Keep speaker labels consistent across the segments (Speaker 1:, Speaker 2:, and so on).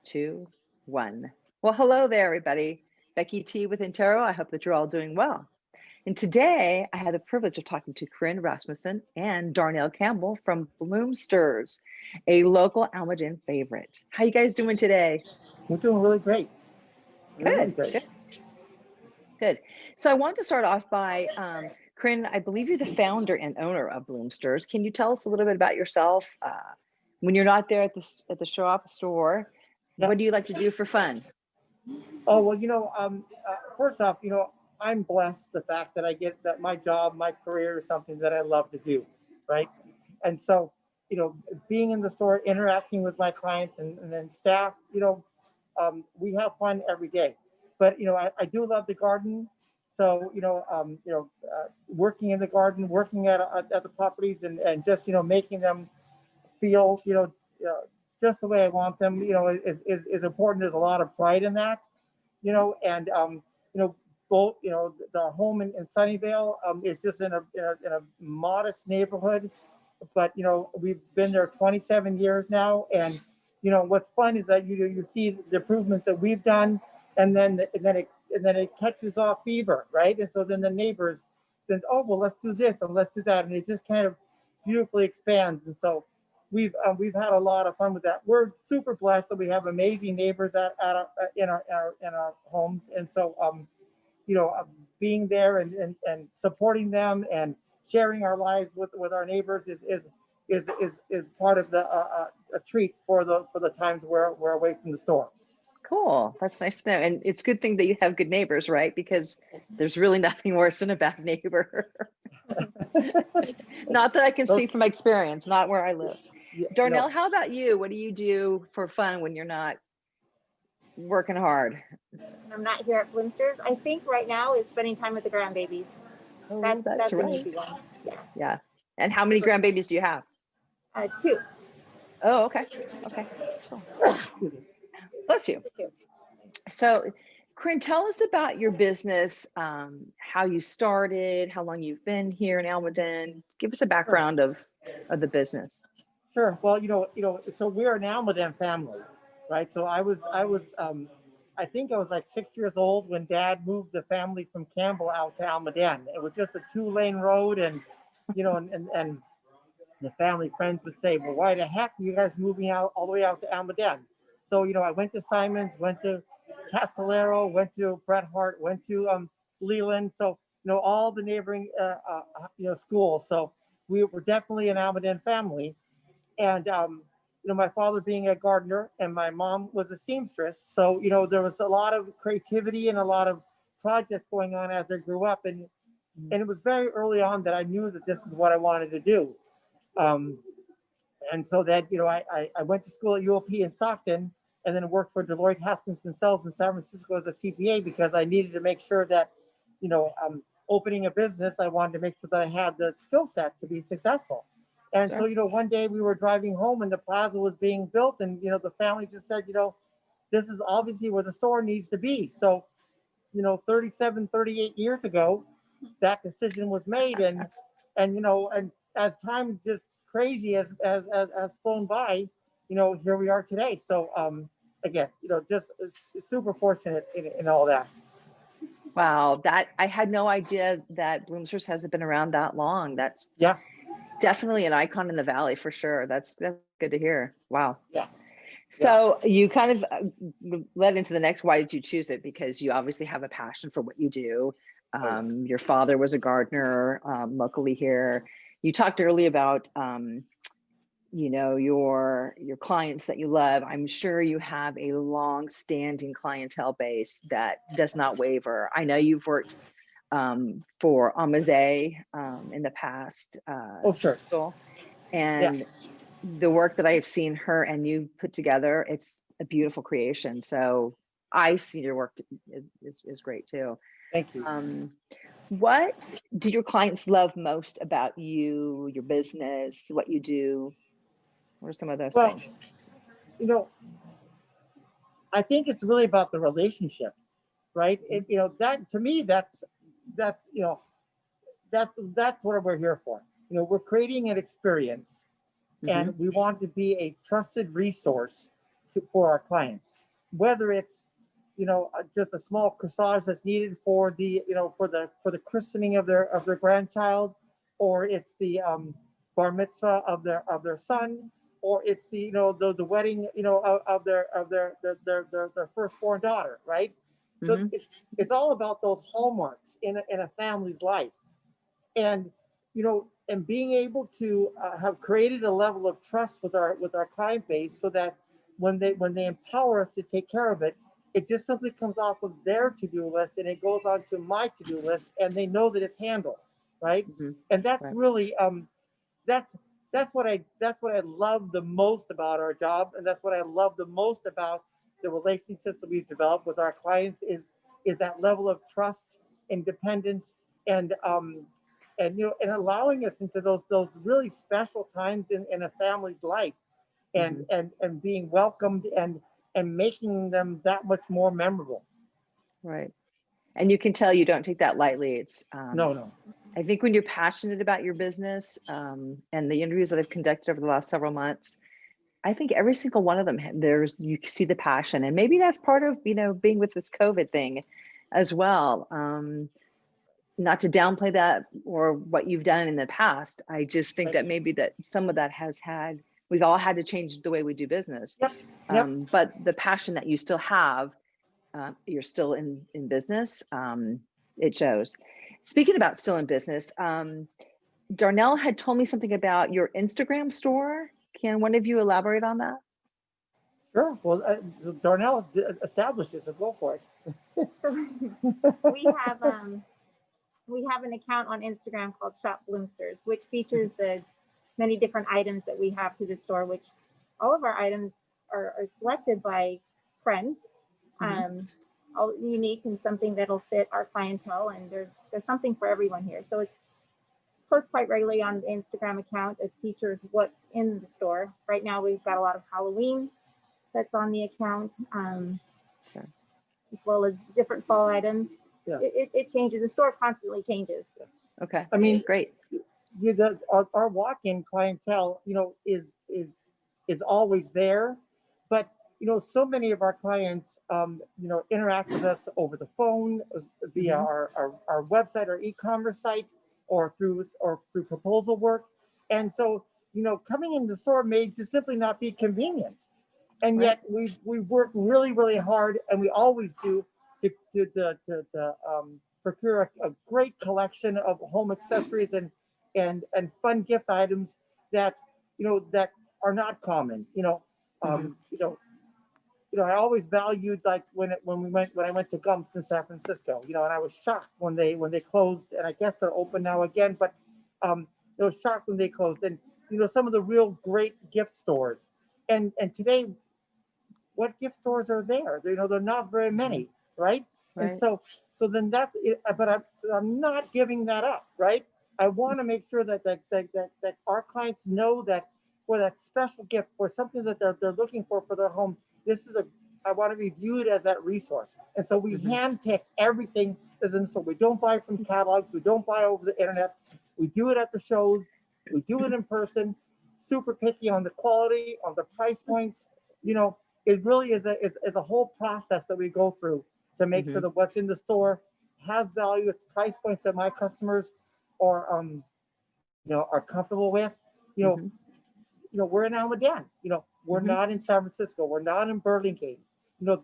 Speaker 1: two, one. Well, hello there, everybody. Becky T with Intero. I hope that you're all doing well. And today I had the privilege of talking to Corinne Rasmussen and Darnell Campbell from Bloomsters, a local Almaden favorite. How you guys doing today?
Speaker 2: We're doing really great. Really
Speaker 1: Good,
Speaker 2: great.
Speaker 1: good, good. So I want to start off by, Corinne, I believe you're the founder and owner of Bloomsters. Can you tell us a little bit about yourself? When you're not there at the shop store, what do you like to do for fun?
Speaker 2: Oh, well, first off, I'm blessed the fact that I get that my job, my career is something that I love to do, right? And so, being in the store, interacting with my clients and then staff, we have fun every day. But, I do love the garden. So, working in the garden, working at the properties and just, making them feel, just the way I want them, is important. There's a lot of pride in that, and both, the home in Sunnyvale is just in a modest neighborhood, but we've been there 27 years now, and what's fun is that you see the improvements that we've done, and then it catches off fever, right? And so then the neighbors then, oh well, let's do this and let's do that, and it just kind of beautifully expands. And so we've had a lot of fun with that. We're super blessed that we have amazing neighbors in our homes, and so being there and supporting them and sharing our lives with our neighbors is part of the a treat for the times we're away from the store.
Speaker 1: Cool. That's nice to know. And it's a good thing that you have good neighbors, right? Because there's really nothing worse than a bad neighbor. Not that I can speak from experience, not where I live. Darnell, how about you? What do you do for fun when you're not working hard?
Speaker 3: I'm not here at Bloomsters. I think right now is spending time with the grandbabies.
Speaker 1: Oh,
Speaker 3: That's
Speaker 1: right.
Speaker 3: an easy one. Yeah.
Speaker 1: Yeah. And how many grandbabies do you have?
Speaker 3: 2.
Speaker 1: Oh, okay. Okay. Cool. Bless you.
Speaker 3: 2.
Speaker 1: So, Corinne, tell us about your business, how you started, how long you've been here in Almaden. Give us a background of the business.
Speaker 2: Sure. Well, so we're an Almaden family, right? So I think I was like 6 years old when Dad moved the family from Campbell out to Almaden. It was just a 2-lane road, and and the family friends would say, "Well, why the heck are you guys moving out all the way out to Almaden?" So I went to Simons, went to Castellero, went to Bret Hart, went to Leland. So all the neighboring schools. So we were definitely an Almaden family. And my father being a gardener and my mom was a seamstress, so there was a lot of creativity and a lot of projects going on as I grew up, and it was very early on that I knew that this is what I wanted to do. And so that I went to school at UOP in Stockton, and then worked for Deloitte Haskins and Sells in San Francisco as a CPA, because I needed to make sure that opening a business, I wanted to make sure that I had the skill set to be successful. And
Speaker 1: Sure.
Speaker 2: so, one day we were driving home and the plaza was being built, and, the family just said, this is obviously where the store needs to be. So, 38 years ago, that decision was made, and as time just crazy as flown by, here we are today. So, again, just super fortunate in all that.
Speaker 1: Wow, that I had no idea that Bloomsters hasn't been around that long. That's definitely an icon in the Valley for sure. That's good to hear. Wow.
Speaker 2: Yeah.
Speaker 1: So you kind of led into the next. Why did you choose it? Because you obviously have a passion for what you do. Your father was a gardener locally here. You talked earlier about your clients that you love. I'm sure you have a long-standing clientele base that does not waver. I know you've worked for Almaden in the past.
Speaker 2: Oh, sure.
Speaker 1: And the work that I have seen her and you put together, it's a beautiful creation. So I've seen your work is great too.
Speaker 2: Thank you.
Speaker 1: What do your clients love most about you, your business, what you do? What are some of those things?
Speaker 2: I think it's really about the relationships, right? That to me, that's what we're here for. We're creating an experience, and we want to be a trusted resource for our clients, whether it's just a small corsage that's needed for the for the christening of their grandchild, or it's the bar mitzvah of their son, or it's the wedding of their firstborn daughter, right? So it's all about those hallmarks in a family's life, and and being able to have created a level of trust with our client base, so that when they empower us to take care of it, it just simply comes off of their to-do list and it goes on to my to-do list, and they know that it's handled, right? And that's really that's what I love the most about our job, and that's what I love the most about the relationships that we've developed with our clients is that level of trust and dependence, and and allowing us into those really special times in a family's life, and being welcomed and making them that much more memorable.
Speaker 1: Right. And you can tell you don't take that lightly. It's
Speaker 2: No.
Speaker 1: I think when you're passionate about your business, and the interviews that I've conducted over the last several months, I think every single one of them, you see the passion, and maybe that's part of being with this COVID thing as well. Not to downplay that or what you've done in the past. I just think that maybe that some of that we've all had to change the way we do business. But the passion that you still have, you're still in business. It shows. Speaking about still in business, Darnell had told me something about your Instagram store. Can one of you elaborate on that?
Speaker 2: Sure. Well, Darnell established it, so go for it.
Speaker 3: So we have an account on Instagram called Shop Bloomsters, which features the many different items that we have through the store, which all of our items are selected by friends, all unique and something that'll fit our clientele. And there's something for everyone here. So it's post quite regularly on the Instagram account. It features what's in the store. Right now, we've got a lot of Halloween that's on the account, as well as different fall items. It changes. The store constantly changes.
Speaker 1: Okay.
Speaker 2: I mean,
Speaker 1: great.
Speaker 2: Our walk-in clientele, is always there, but so many of our clients, interact with us over the phone, via our website, our e-commerce site, or through proposal work, and so coming in the store may just simply not be convenient, and yet we work really, really hard, and we always do to procure a great collection of home accessories and fun gift items that that are not common. I always valued, like when I went to Gumps in San Francisco, and I was shocked when they closed, and I guess they're open now again, but I was shocked when they closed, and some of the real great gift stores, and today, what gift stores are there? They're not very many, right? And so then that's it, but I'm not giving that up, right? I want to make sure that our clients know that for that special gift, for something that they're looking for their home, I want to be viewed as that resource. And so we handpick everything. So we don't buy from catalogs, we don't buy over the internet. We do it at the shows, we do it in person, super picky on the quality, on the price points. It really is a whole process that we go through to make sure that what's in the store has value at price points that my customers are comfortable with. We're in Almaden. We're not in San Francisco. We're not in Burlingame. The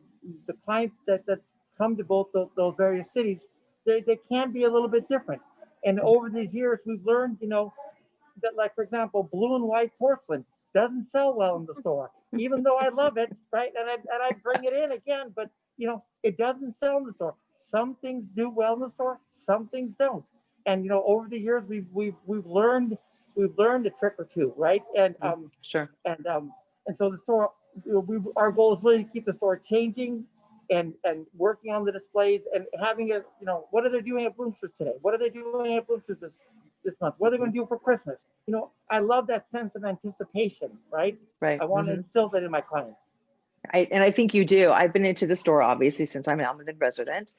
Speaker 2: clients that come to both those various cities, they can be a little bit different. And over these years, we've learned, that, like, for example, blue and white porcelain doesn't sell well in the store, even though I love it, right? And I bring it in again, but it doesn't sell in the store. Some things do well in the store, some things don't. And over the years, we've learned a trick or two, right? And
Speaker 1: sure.
Speaker 2: And so the store, our goal is really to keep the store changing and working on the displays and having it. What are they doing at Bloomster today? What are they doing at Bloomster this month? What are they going to do for Christmas? I love that sense of anticipation, right?
Speaker 1: Right.
Speaker 2: I want to instill that in my clients.
Speaker 1: And I think you do. I've been into the store, obviously, since I'm an Almaden resident.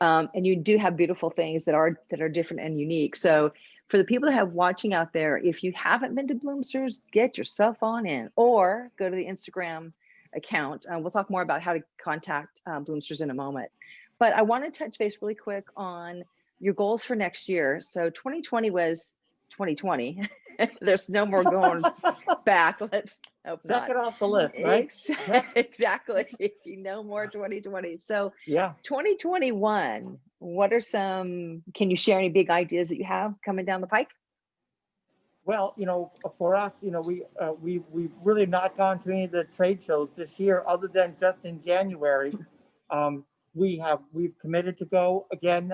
Speaker 1: And you do have beautiful things that are different and unique. So for the people that have watching out there, if you haven't been to Bloomster's, get yourself on in, or go to the Instagram account. We'll talk more about how to contact Bloomsters in a moment. But I want to touch base really quick on your goals for next year. So 2020 was 2020. There's no more going back. Let's hope not.
Speaker 2: Check it off the list, right?
Speaker 1: Exactly. No more 2020. So
Speaker 2: Yeah.
Speaker 1: 2021, what are some, can you share any big ideas that you have coming down the pike?
Speaker 2: Well, for us, we've really not gone to any of the trade shows this year, other than just in January. We've committed to go again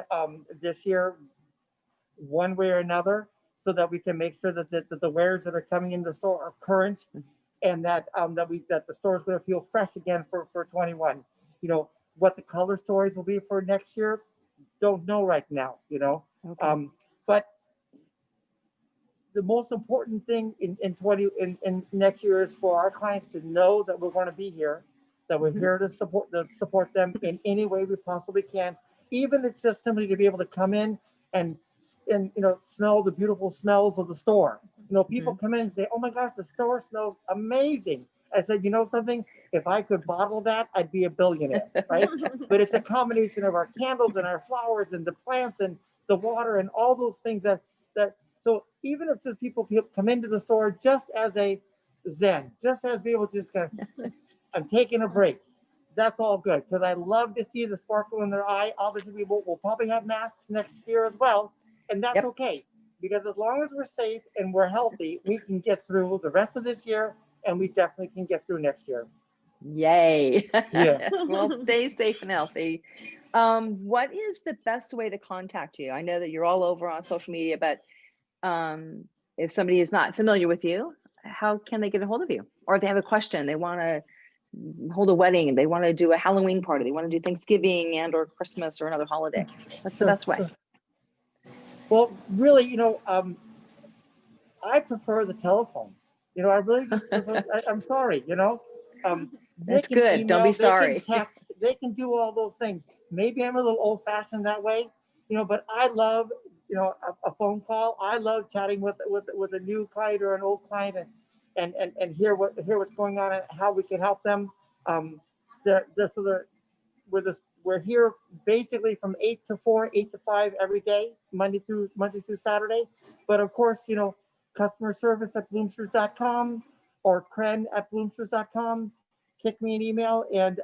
Speaker 2: this year, one way or another, so that we can make sure that the wares that are coming in the store are current, and that the store is going to feel fresh again for 21. What the color stories will be for next year, don't know right now.
Speaker 1: Okay.
Speaker 2: But the most important thing in next year is for our clients to know that we're going to be here, that we're here to support them in any way we possibly can, even if it's just simply to be able to come in and smell the beautiful smells of the store. People come in and say, "Oh my gosh, the store smells amazing." I said, something, if I could bottle that, I'd be a billionaire, right? But it's a combination of our candles and our flowers and the plants and the water and all those things that so even if just people come into the store just as a zen, just as be able to just kind of, I'm taking a break. That's all good, because I love to see the sparkle in their eye. Obviously, we'll probably have masks next year as well, and that's okay, because as long as we're safe and we're healthy, we can get through the rest of this year, and we definitely can get through next year.
Speaker 1: Yay.
Speaker 2: Yeah.
Speaker 1: Well, stay safe and healthy. What is the best way to contact you? I know that you're all over on social media, but if somebody is not familiar with you, how can they get a hold of you? Or if they have a question, they want to hold a wedding, they want to do a Halloween party, they want to do Thanksgiving and or Christmas or another holiday, what's the best way?
Speaker 2: Well, really, I prefer the telephone. I really just prefer, I'm sorry,
Speaker 1: That's good.
Speaker 2: Email,
Speaker 1: don't be
Speaker 2: they
Speaker 1: sorry.
Speaker 2: can text, they can do all those things. Maybe I'm a little old fashioned that way, but I love, a phone call. I love chatting with a new client or an old client and hear what's going on and how we can help them. We're here basically from 8 to 4, 8 to 5 every day, Monday through Saturday. But of course, customer service at bloomsters.com or kren@bloomsters.com. Kick me an email, and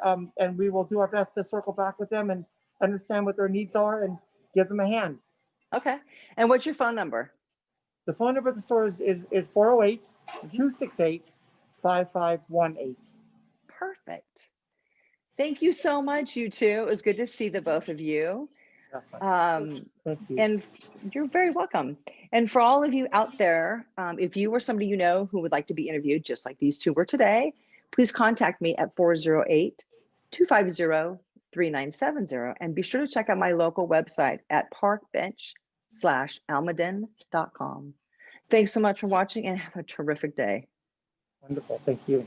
Speaker 2: we will do our best to circle back with them and understand what their needs are and give them a hand.
Speaker 1: Okay. And what's your phone number?
Speaker 2: The phone number of the store is 408-268-5518.
Speaker 1: Perfect. Thank you so much, you two. It was good to see the both of you.
Speaker 2: Thank you.
Speaker 1: And you're very welcome. And for all of you out there, if you or somebody you know who would like to be interviewed, just like these two were today, please contact me at 408-250-3970. And be sure to check out my local website at parkbench/almaden.com. Thanks so much for watching and have a terrific day.
Speaker 2: Wonderful. Thank you.